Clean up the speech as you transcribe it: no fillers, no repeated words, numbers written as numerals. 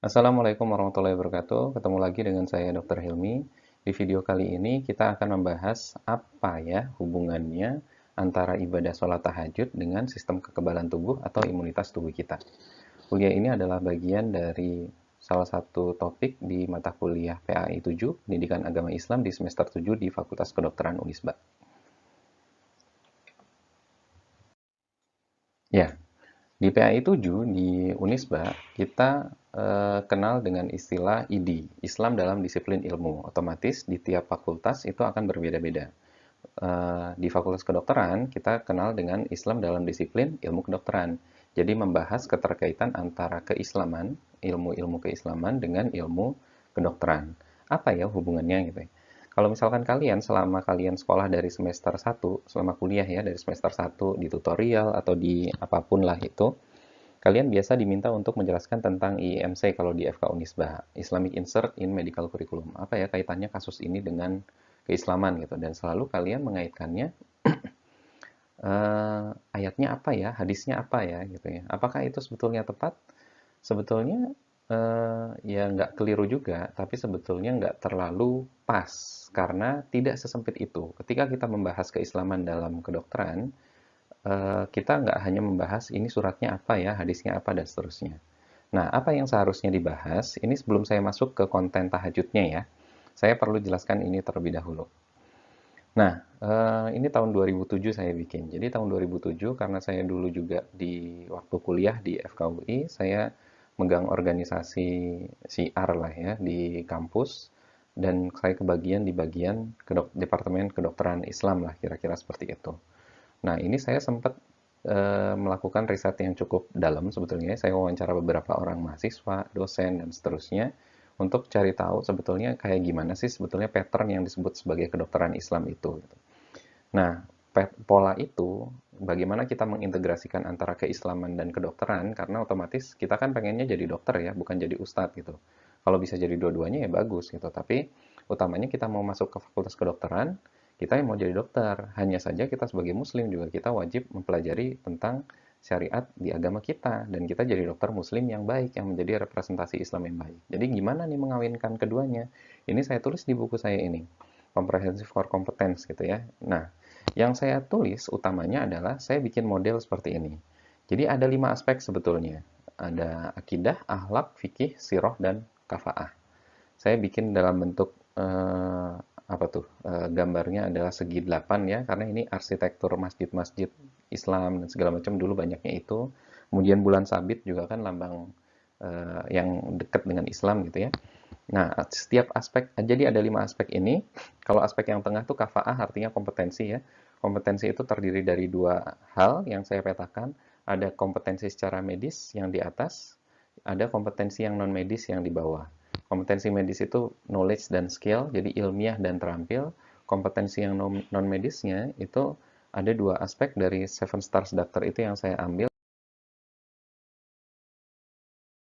Assalamualaikum warahmatullahi wabarakatuh. Ketemu lagi dengan saya Dr. Hilmi. Di video kali ini kita akan membahas apa ya hubungannya antara ibadah sholat tahajud dengan sistem kekebalan tubuh atau imunitas tubuh kita. Kuliah ini adalah bagian dari salah satu topik di mata kuliah PAI 7, Pendidikan Agama Islam di semester 7 di Fakultas Kedokteran Unisba. Ya, di PAI 7 di Unisba, kita kenal dengan istilah ID, Islam dalam disiplin ilmu. Otomatis di tiap fakultas itu akan berbeda-beda. Di Fakultas Kedokteran, kita kenal dengan Islam dalam disiplin ilmu kedokteran. Jadi membahas keterkaitan antara keislaman, ilmu-ilmu keislaman dengan ilmu kedokteran. Apa ya hubungannya gitu ya? Kalau misalkan kalian selama kalian sekolah dari semester 1, selama kuliah ya, dari semester 1 di tutorial atau di apapun lah itu, kalian biasa diminta untuk menjelaskan tentang IMC kalau di FK Unisba, Islamic Insert in Medical Curriculum. Apa ya kaitannya kasus ini dengan keislaman gitu. Dan selalu kalian mengaitkannya ayatnya apa ya, hadisnya apa ya gitu ya. Apakah itu sebetulnya tepat? Sebetulnya ya nggak keliru juga, tapi sebetulnya nggak terlalu pas karena tidak sesempit itu. Ketika kita membahas keislaman dalam kedokteran, kita nggak hanya membahas ini suratnya apa ya, hadisnya apa, dan seterusnya. Nah, apa yang seharusnya dibahas, ini sebelum saya masuk ke konten tahajudnya ya, saya perlu jelaskan ini terlebih dahulu. Nah, ini tahun 2007 saya bikin. Jadi tahun 2007 karena saya dulu juga di waktu kuliah di FKUI, saya megang organisasi CR lah ya di kampus dan saya kebagian di bagian Departemen Kedokteran Islam lah kira-kira seperti itu. Nah, ini saya sempat melakukan riset yang cukup dalam sebetulnya. Saya wawancara beberapa orang mahasiswa, dosen, dan seterusnya untuk cari tahu sebetulnya kayak gimana sih sebetulnya pattern yang disebut sebagai kedokteran Islam itu. Gitu. Nah, pola itu bagaimana kita mengintegrasikan antara keislaman dan kedokteran karena otomatis kita kan pengennya jadi dokter ya, bukan jadi ustadz gitu. Kalau bisa jadi dua-duanya ya bagus gitu, tapi utamanya kita mau masuk ke fakultas kedokteran, kita yang mau jadi dokter. Hanya saja kita sebagai muslim juga kita wajib mempelajari tentang syariat di agama kita dan kita jadi dokter muslim yang baik yang menjadi representasi Islam yang baik. Jadi gimana nih mengawinkan keduanya? Ini saya tulis di buku saya ini. Comprehensive Core Competence gitu ya. Nah, yang saya tulis utamanya adalah saya bikin model seperti ini. Jadi ada 5 aspek sebetulnya. Ada akidah, akhlak, fikih, siroh, dan kafaah. Saya bikin dalam bentuk apa tuh? Gambarnya adalah segi 8 ya, karena ini arsitektur masjid-masjid Islam dan segala macam dulu banyaknya itu. Kemudian bulan sabit juga kan lambang yang dekat dengan Islam gitu ya. Nah, setiap aspek, jadi ada 5 aspek ini. Kalau aspek yang tengah tuh kafaah artinya kompetensi ya. Kompetensi itu terdiri dari dua hal yang saya petakan. Ada kompetensi secara medis yang di atas, ada kompetensi yang non medis yang di bawah. Kompetensi medis itu knowledge dan skill, jadi ilmiah dan terampil. Kompetensi yang non medisnya itu ada dua aspek dari Seven Stars Doctor itu yang saya ambil.